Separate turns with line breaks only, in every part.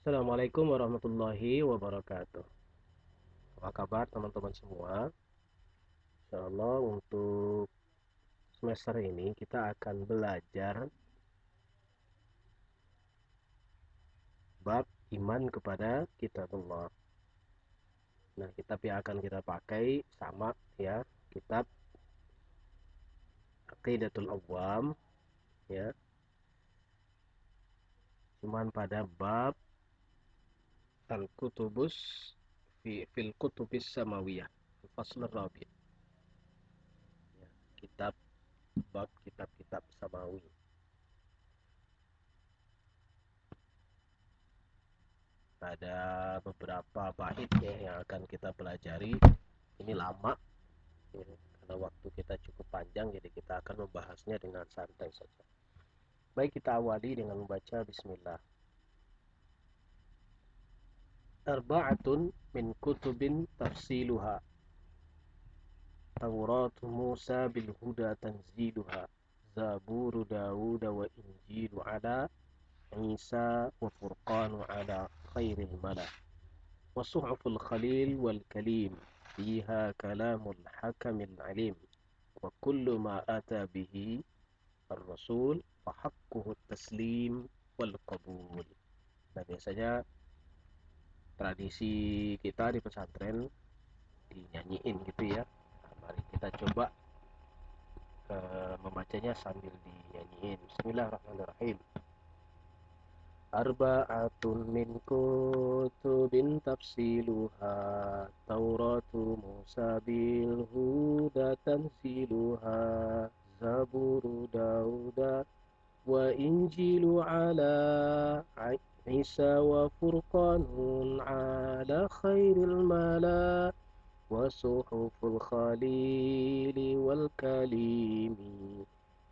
Assalamualaikum warahmatullahi wabarakatuh. Apa kabar teman-teman semua? Insyaallah untuk semester ini kita akan belajar bab iman kepada kitabullah. Nah, kitab yang akan kita pakai sama ya, kitab Aqidatul Awwam ya. Cuman pada bab Al-Kutubus fil Kutubis Samawiyah, Fasl Rabi'. Ya, kitab bab kitab-kitab samawi. Ada beberapa bait ya yang akan kita pelajari. Ini lama ya, karena waktu kita cukup panjang, jadi kita akan membahasnya dengan santai saja. Baik, kita awali dengan membaca bismillah. Arba'atun min kutubin tafsiluha, Taurat Musa bil huda tanziluha, Zabur Dawud wa Injilu ala Isa wa Furqanu ala khairil mala, wa suhuful khalil wal kalim fiha kalamul hakamil alim, wa kullu ma ata bihi ar-rasul fa haqquhu taslim wal qabul. Nah, biasanya tradisi kita di pesantren dinyanyiin gitu ya. Nah, mari kita coba membacanya sambil dinyanyiin. Bismillahirrahmanirrahim. Arba'atun min kutubin tafsiluha, Tauratu Musa bil huda tanziluha, Zaburu Dauda wa Injilu ala Isa wa Furqanun ala khairil mala, wa suhuful khalili wal kalimi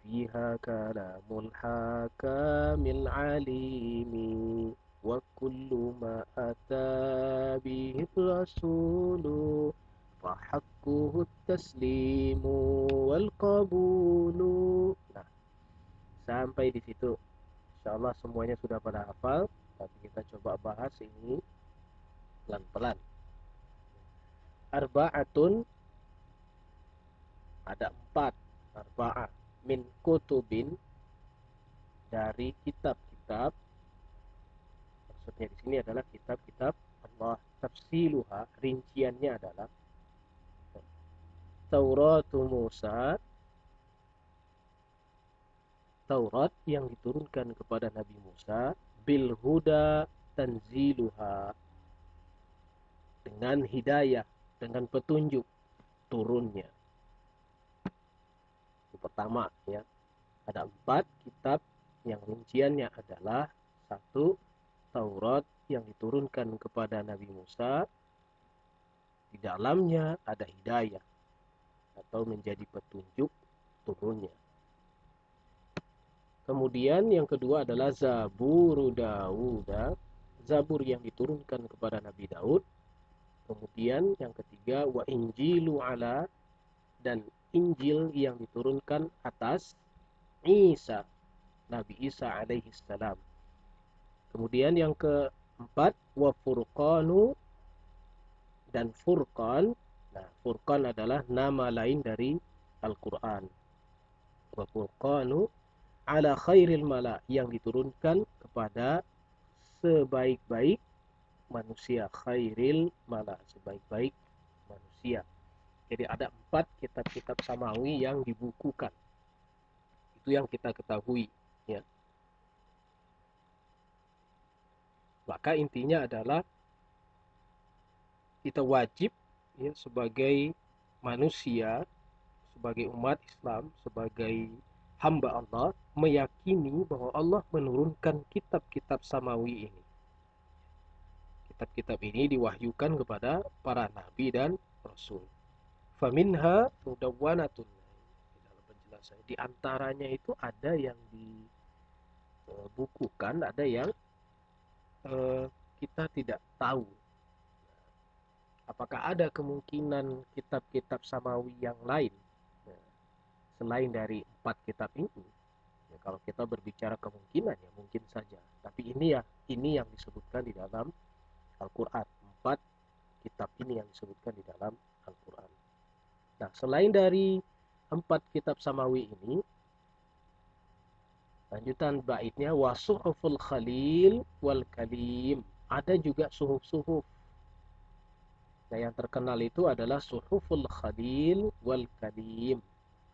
fiha kalamul hakamil alimi, wa kullu ma ata bihi rasulu fa haqquhu taslimu wal qabulu. Nah, sampai di situ insyaallah semuanya sudah pada hafal, tapi kita coba bahas ini pelan-pelan. Arba'atun, ada 4. Arba'ah min kutubin, dari kitab-kitab. Maksudnya di sini adalah kitab-kitab Allah. Tafsiluha, rinciannya adalah Taurat Musa, Taurat yang diturunkan kepada Nabi Musa, bil huda tanziluha, dengan hidayah, dengan petunjuk turunnya. Yang pertama ya, ada 4 kitab yang rinciannya adalah: 1. Taurat yang diturunkan kepada Nabi Musa, di dalamnya ada hidayah atau menjadi petunjuk turunnya. Kemudian yang kedua adalah Zabur Dawud, Zabur yang diturunkan kepada Nabi Daud. Kemudian yang ketiga wa Injilu ala, dan Injil yang diturunkan atas Isa, Nabi Isa alaihi salam. Kemudian yang keempat wa Furqanu, dan Furqan. Nah, Furqan adalah nama lain dari Al-Quran. Wa Furqanu ala khairil mala, yang diturunkan kepada sebaik-baik manusia. Khairil mala, sebaik-baik manusia. Jadi ada 4 kitab-kitab samawi yang dibukukan. Itu yang kita ketahui ya. Maka intinya adalah kita wajib ya, sebagai manusia, sebagai umat Islam, sebagai hamba Allah, meyakini bahwa Allah menurunkan kitab-kitab samawi ini. Kitab-kitab ini diwahyukan kepada para nabi dan rasul. Faminha mudawwanatun, di dalam penjelasan di antaranya itu ada yang dibukukan, ada yang kita tidak tahu. Apakah ada kemungkinan kitab-kitab samawi yang lain selain dari 4 kitab ini? Ya, kalau kita berbicara kemungkinan ya mungkin saja. Tapi ini yang disebutkan disebutkan di dalam Al-Quran. 4 kitab ini yang disebutkan di dalam Al-Quran. Nah, selain dari 4 kitab samawi ini, lanjutan baitnya wasuhuful khalil wal kalim. Ada juga suhuf-suhuf. Nah, yang terkenal itu adalah suhuful khalil wal kalim.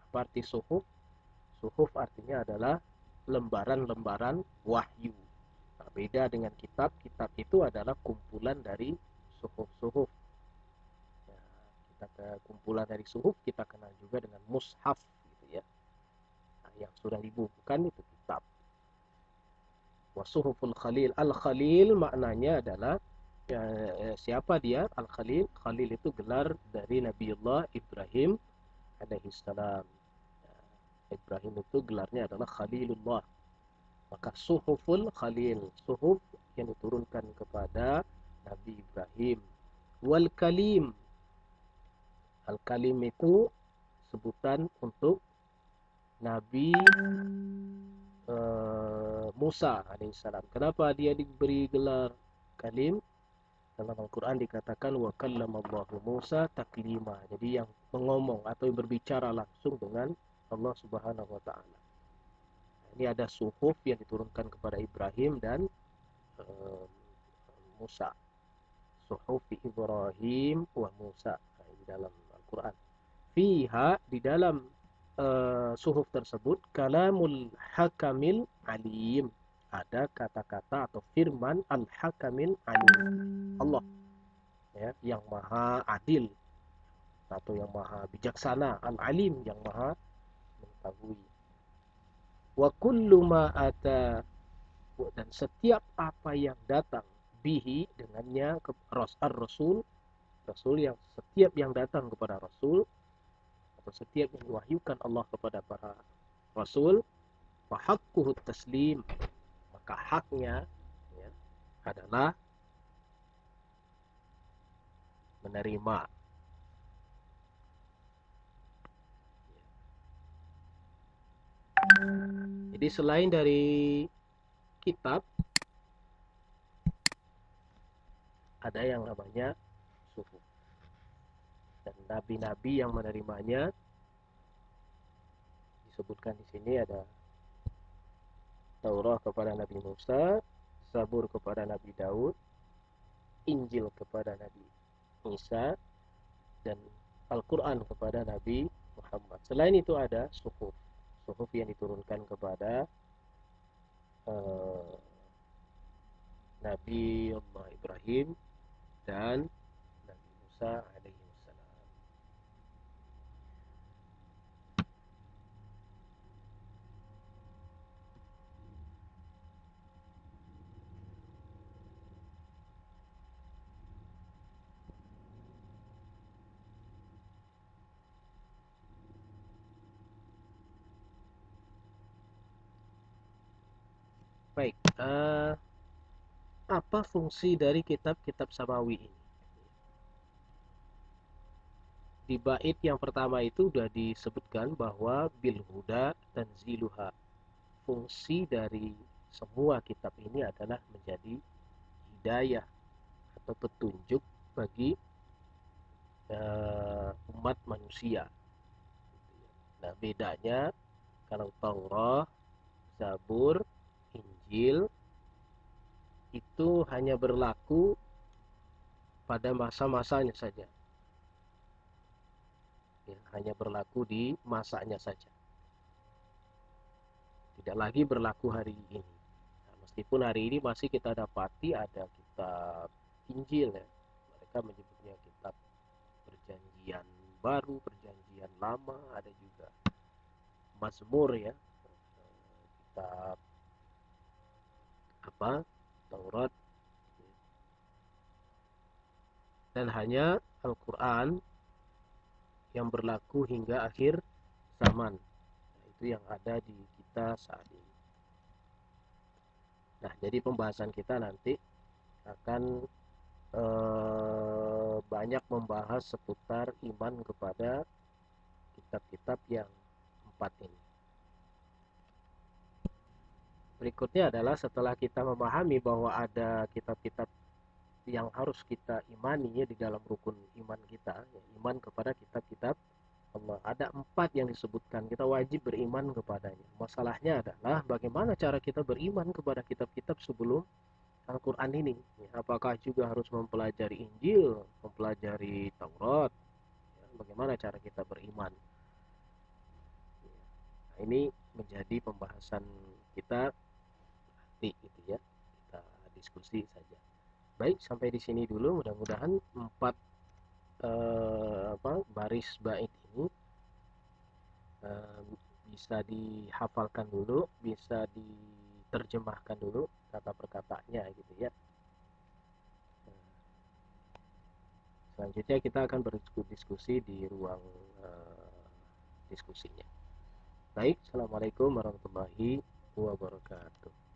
Apa arti suhuf? Suhuf artinya adalah lembaran-lembaran wahyu. Nah, beda dengan kitab. Kitab itu adalah kumpulan dari suhuf-suhuf. Ya, kita ke kumpulan dari suhuf kita kenal juga dengan mushaf gitu ya. Nah, yang sudah dibukukan itu kitab. Wasuhuful Khalil. Al-Khalil maknanya adalah ya, siapa dia? Al-Khalil. Khalil itu gelar dari Nabiullah Ibrahim alaihi salam. Ya, Ibrahim itu gelarnya adalah Khalilullah. Maka suhuful Khalil, suhuf yang diturunkan kepada Nabi Ibrahim. Wal kalim. Al-kalim itu sebutan untuk Nabi Musa alaihissalam. Kenapa dia diberi gelar kalim? Dalam Al-Quran dikatakan wa kallamallahu Musa taklima. Jadi yang mengomong atau berbicara langsung dengan Allah Subhanahu wa taala. Ini ada suhuf yang diturunkan kepada Ibrahim dan Musa. Suhuf Ibrahim wa Musa di dalam Al-Quran. Fiha di dalam suhuf tersebut kalamul hakamil alim. Ada kata-kata atau firman al-hakamil alim. Allah ya, yang maha adil atau yang maha bijaksana, al-alim yang maha mengetahui. Wa kullu ma ata, dan setiap apa yang datang bihi dengannya ke Rasul, Rasul yang setiap yang datang kepada Rasul atau setiap yang diwahyukan Allah kepada para Rasul, fahaqquhu taslim, maka haknya ya, adalah menerima. Jadi selain dari kitab, ada yang namanya suhuf. Dan nabi-nabi yang menerimanya disebutkan di sini ada Taurat kepada Nabi Musa, Zabur kepada Nabi Daud, Injil kepada Nabi Isa, dan Al-Quran kepada Nabi Muhammad. Selain itu ada suhuf. Suhuf yang diturunkan kepada Nabi Allah Ibrahim dan Nabi Musa alaihi salam. Baik, apa fungsi dari kitab-kitab samawi ini? Di bait yang pertama itu sudah disebutkan bahwa bil huda tanziluha. Fungsi dari semua kitab ini adalah menjadi hidayah atau petunjuk bagi umat manusia. Nah, bedanya kalau Taurat, Zabur, Injil itu hanya berlaku pada masa-masanya saja. Ya, hanya berlaku di masanya saja. Tidak lagi berlaku hari ini. Nah, meskipun hari ini masih kita dapati ada kitab Injil ya. Mereka menyebutnya kitab perjanjian baru, perjanjian lama, ada juga Mazmur ya. Kitab apa? Taurat. Dan hanya Al-Quran yang berlaku hingga akhir zaman. Nah, itu yang ada di kita saat ini. Nah, jadi pembahasan kita nanti akan banyak membahas seputar iman kepada kitab-kitab yang 4 ini. Berikutnya adalah setelah kita memahami bahwa ada kitab-kitab yang harus kita imani ya, di dalam rukun iman kita, ya, iman kepada kitab-kitab Allah. Ada 4 yang disebutkan, kita wajib beriman kepadanya. Masalahnya adalah bagaimana cara kita beriman kepada kitab-kitab sebelum Al-Quran ini. Ya, apakah juga harus mempelajari Injil, mempelajari Taurat? Ya, bagaimana cara kita beriman? Ya, nah, ini menjadi pembahasan kita nanti gitu ya. Kita diskusi saja. Baik, sampai di sini dulu. Mudah-mudahan 4 baris bait ini eh, bisa dihafalkan dulu, bisa diterjemahkan dulu kata perkataannya gitu ya. Selanjutnya kita akan berdiskusi di ruang diskusinya. Baik, assalamualaikum warahmatullahi wabarakatuh.